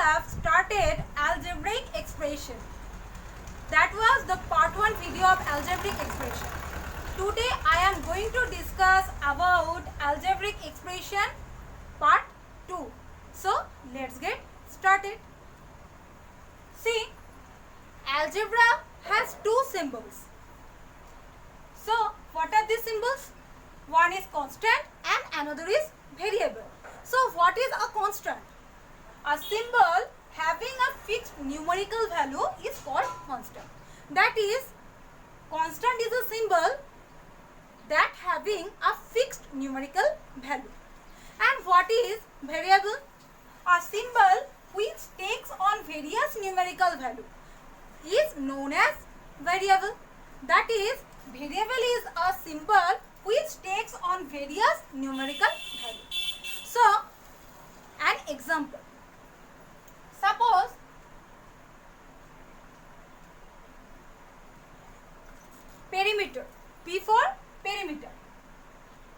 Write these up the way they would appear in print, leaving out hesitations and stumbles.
have started algebraic expression. That was the part 1 video of algebraic expression. Today I am going to discuss about algebraic expression part 2. So let's get started. See, algebra has two symbols. So what are these symbols? One is constant and another is variable. So what is a constant? A symbol having a fixed numerical value is called constant. That is, constant is a symbol that having a fixed numerical value. And what is variable? A symbol which takes on various numerical value is known as variable. That is, variable is a symbol which takes on various numerical value. So, an example. Suppose perimeter, P for perimeter.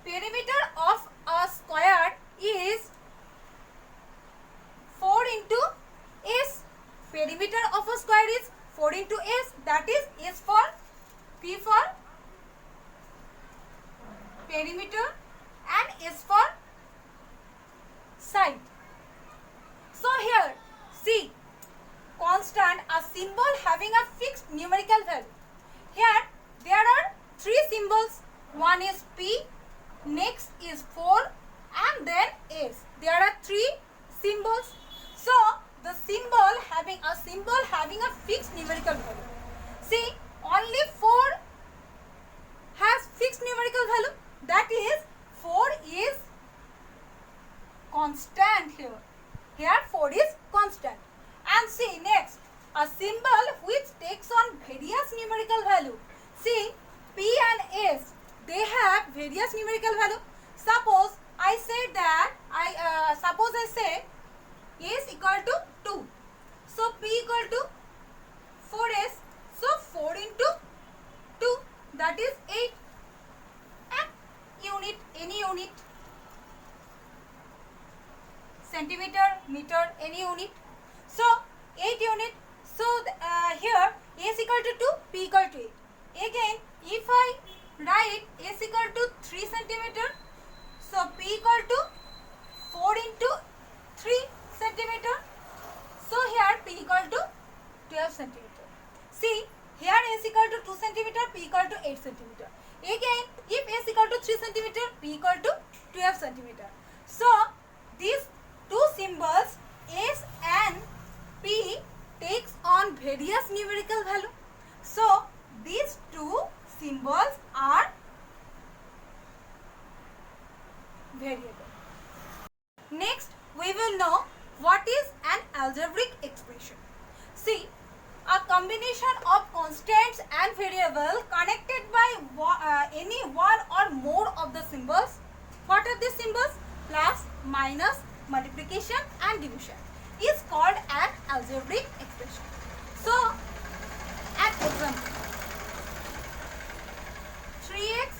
Perimeter of a square is 4 into S. Perimeter of a square is 4 into S. That is S for P for perimeter and S for side. So here, see, constant, a symbol having a fixed numerical value. Here, there are three symbols. One is P, next is 4 and then S. There are three symbols. So, the symbol having a fixed numerical value. See, only 4 has fixed numerical value. That is, 4 is constant here. Here 4 is constant. And see next, a symbol which takes on various numerical value. See, P and S, they have various numerical value. Suppose I say that, suppose I say S equal to 2. So P equal to 4S. So 4 into 2, that is 8. And unit, any unit. Centimeter, meter, any unit. So 8 unit. So here S equal to 2, P equal to 8. Again, if I write S equal to 3 centimeter, so P equal to 4 into 3 centimeter. So here P equal to 12 centimeter. See, here S equal to 2 centimeter, P equal to 8 centimeter. Again, if S equal to 3 centimeter, P equal to 12 centimeter. So these two symbols S and P takes on various numerical value. So these two symbols are variable. Next, we will know what is an algebraic expression. See, a combination of constants and variable connected by any one or more of the symbols. What are these symbols? Plus, minus, multiplication and division is called an algebraic expression. So, an example. 3x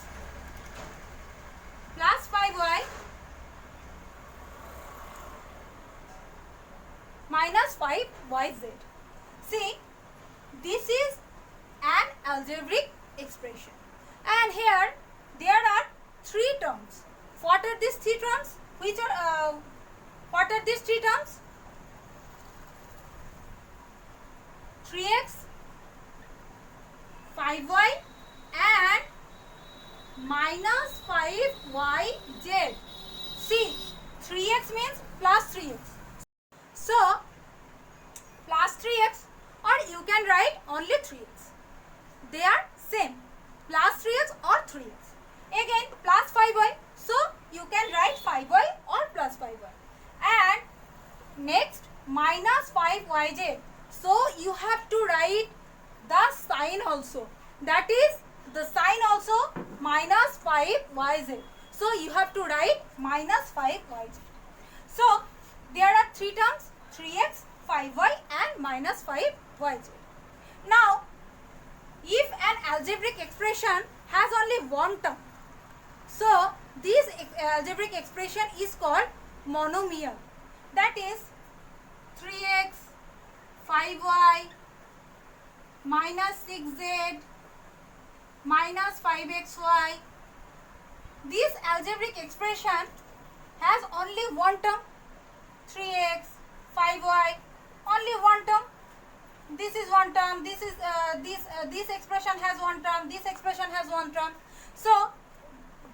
plus 5y minus 5yz. See, this is an algebraic expression. And here, there are three terms. What are these three terms? What are these three terms? 3x, 5y and minus 5yz. See, 3x means plus 3x. So, plus 3x, or you can write only 3x. They are same. Plus 3x or 3x. Again, plus 5y. So, you can write 5y or plus 5y. And next, minus 5yz. So, you have to write the sign also. That is, the sign also minus 5yz. So, you have to write minus 5yz. So, there are three terms, 3x, 5y and minus 5yz. Now, if an algebraic expression has only one term, so this algebraic expression is called monomial. That is, 3x 5y minus 6z minus 5xy. This algebraic expression has only one term, 3x 5y, only one term. This is one term, this expression has one term, this expression has one term. So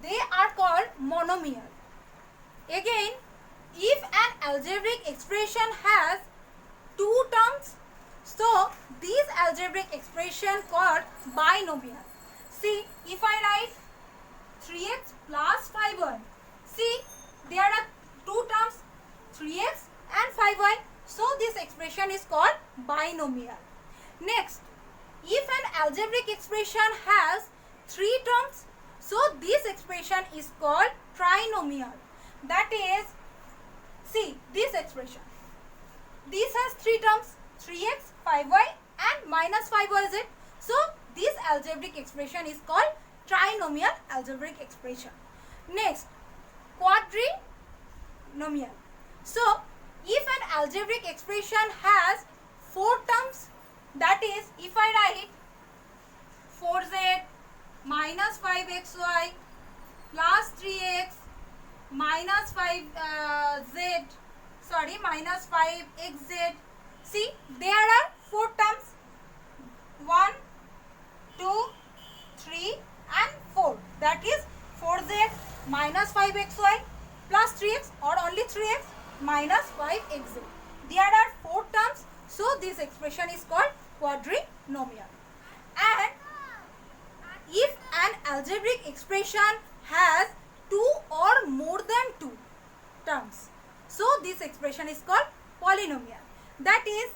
they are called monomial. Again, if an algebraic expression has two terms, so this algebraic expression called binomial. See, if I write 3x plus 5y, see there are two terms, 3x and 5y. So this expression is called binomial. Next, if an algebraic expression has three terms, so this expression is called trinomial. That is, see this expression. This has three terms, 3x, 5y and minus 5yz. So this algebraic expression is called trinomial algebraic expression. Next, quadrinomial. So if an algebraic expression has four terms, that is, if I write 4z minus 5xy plus 3x minus 5xz. See, there are four terms, 1, 2, 3 and 4. That is 4z minus 5xy plus 3x or only 3x minus 5xz. There are four terms, so this expression is called quadrinomial. And if an algebraic expression has two or more than two terms, so this expression is called polynomial. That is,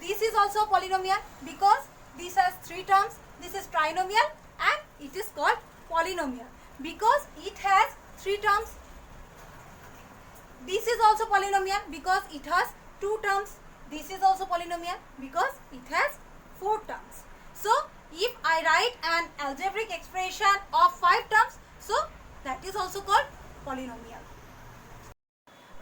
this is also polynomial because this has three terms. This is trinomial and it is called polynomial because it has three terms. This is also polynomial because it has two terms. This is also polynomial because it has four terms. So if I write an algebraic expression of 5 terms, so that is also called polynomial.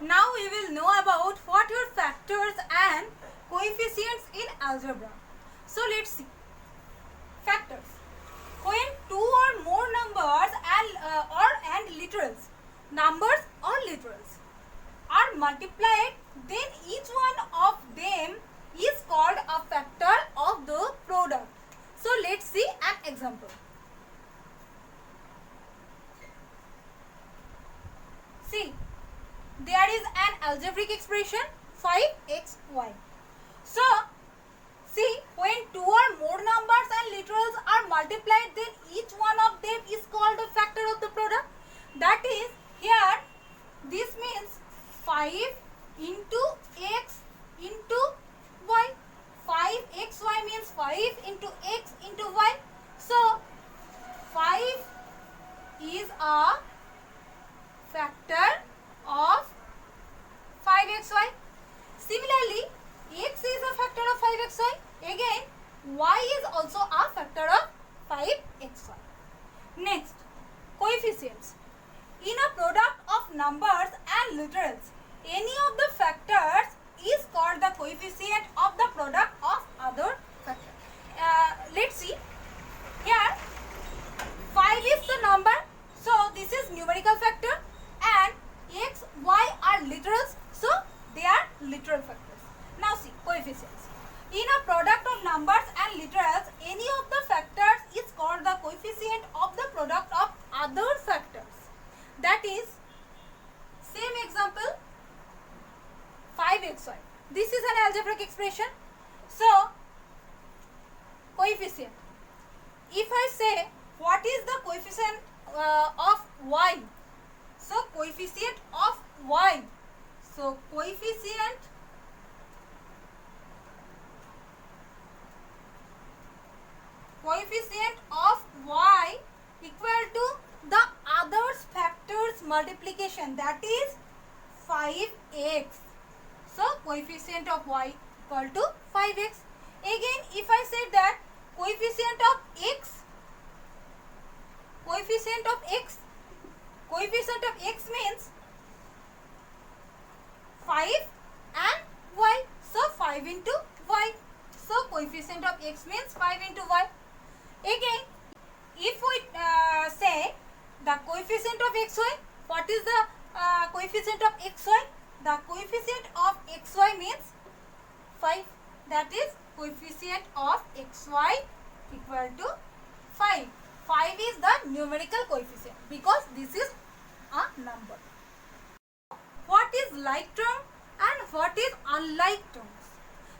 Now we will know about what are factors and coefficients in algebra. So let's see. Factors. When two or more numbers and literals, numbers or literals are multiplied, then each one of them is called a factor of the product. So let's see an example. See, there is an algebraic expression 5xy. So, see, when two or more numbers and literals are multiplied, then each one of them is called a factor of the product. That is, here, this means 5 into x into y. 5xy means 5 into x into y. So, 5 is a factor of 5xy. Similarly, x is a factor of 5xy. Again, y is also a factor of 5xy. Next, coefficients. In a product of numbers and literals, any of the factors is called the coefficient of the product of other factors. Let's see. Here, 5 is the number. So, this is numerical factor and x, y are literals. So, they are literal factors. Now see, coefficients. In a product of numbers and literals, any of the factors is called the coefficient of the product of other factors. That is, same example, 5xy. This is an algebraic expression. So, coefficient. If I say, what is the coefficient of y? So, coefficient of y. So, coefficient of y equal to the others factors multiplication, that is 5x. So, coefficient of y equal to 5x. Again, if I say that coefficient of x means 5 and means 5 into y. Again, if we say the coefficient of xy, what is the coefficient of xy? The coefficient of xy means 5. That is coefficient of xy equal to 5. 5 is the numerical coefficient because this is a number. What is like term and what is unlike terms?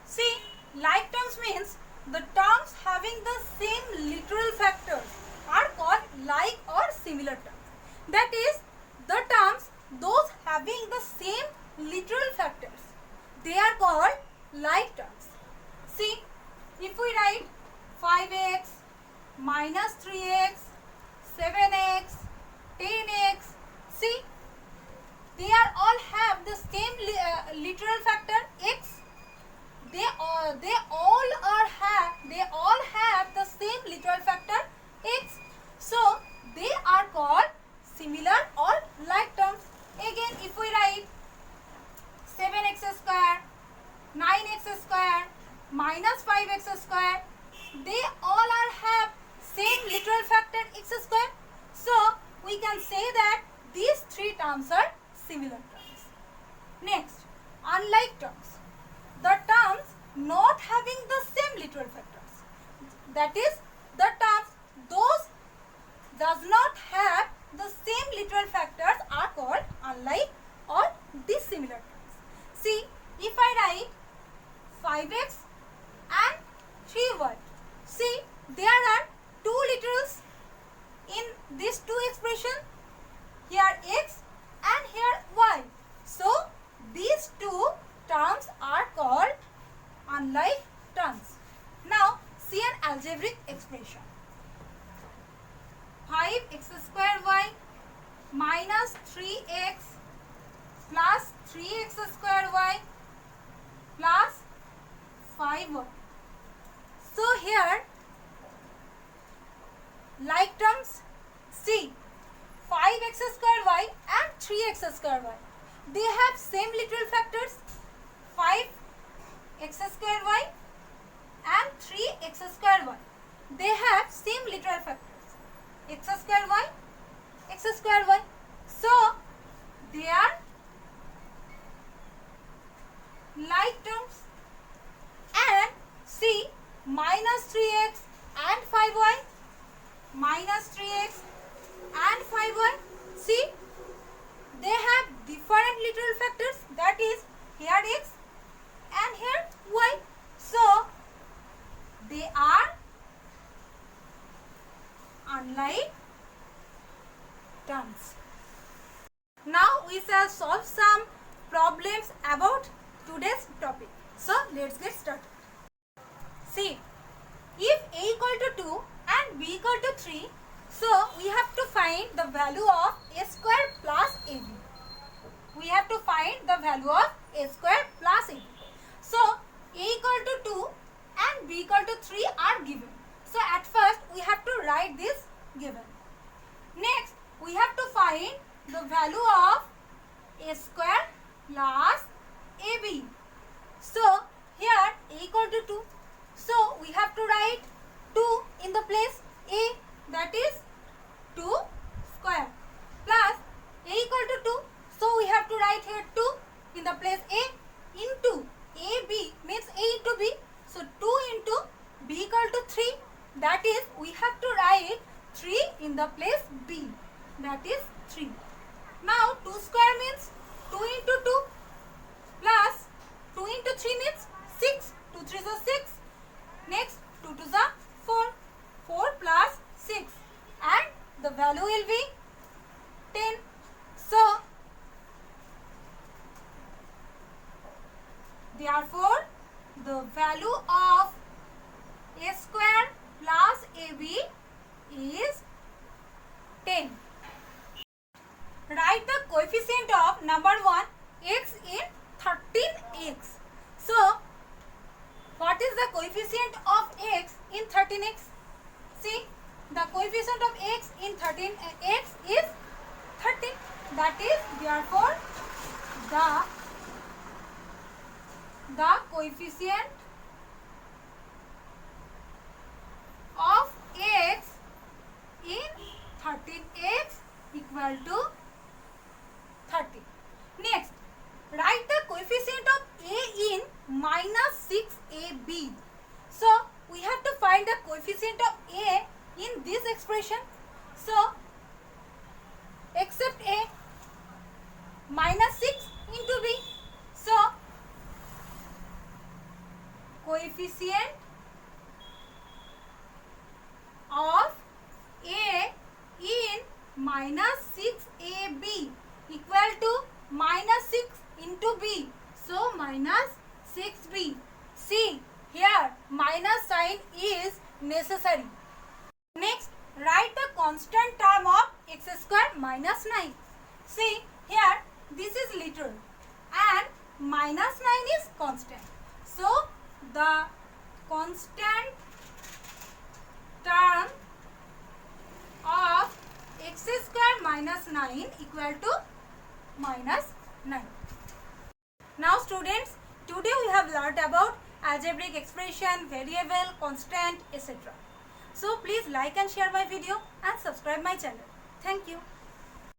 See, like terms means the terms having the same literal factors are called like or similar terms. That is, the terms those having the same literal factors, they are called like terms. See, if we write 5x minus 3x, 7x, 10x, see, they are all have the same literal factor x. They all have the same literal factor x. So they are called similar or like terms. Again, if we write 7x square, 9x square, minus 5x square, they all have same literal factor x square. So we can say that these three terms are similar terms. Next, unlike terms. The terms not having the same literal factors. That is, the terms those does not have the same literal factors are called unlike or dissimilar terms. See, if I write 5x and 3y, see, there are two literals in these two expressions, here x and here y. So these two terms are called unlike terms. Now see an algebraic expression. 5x square y minus 3x plus 3x square y plus 5y. So here like terms, see, 5x square y and 3x square y, they have same literal factors, 5x square y and 3x square y. They have same literal factors, x square y, x square y. So they are like terms. And see, minus 3x and 5y, minus 3x and 5y, see, they have different literal factors, that is, here x and here y. So they are unlike terms. Now we shall solve some problems about today's topic. So let's get started. See, if a equal to 2 and b equal to 3, so we have to find the value of a square plus ab. We have to find the value of a square plus ab. So a equal to 2 and b equal to 3 are given. So at first we have to write this given. Next we have to find the value of a square plus ab. So here a equal to 2. So we have to write 2 in the place a, that is 2 square, plus a equal to 2. So we have to write here 2 in the place a into ab means a into b. So 2 into b equal to 3. That is, we have to write 3 in the place b. That is 3. Now 2 square means 2 into 2 plus 2 into 3 means 6. 2 3 is 6. Next 2 2 is 4. 4 plus 6. And the value will be 10. So therefore the value of a square plus ab is 10. Write the coefficient of number 1 x in 13x. So what is the coefficient of x in 13x? See, the coefficient of x in 13x is 13. That is, therefore the coefficient coefficient of A in this expression. So, except A, minus 6 into B. So, coefficient of A in minus 6AB equal to minus 6 into B. So, minus 6B. See, here minus sign is necessary. Next, write the constant term of x square minus 9. See, here this is literal and minus 9 is constant. So, the constant term of x square minus 9 equal to minus 9. Now students, today we have learnt about algebraic expression, variable, constant, etc. So please like and share my video and subscribe my channel. Thank you.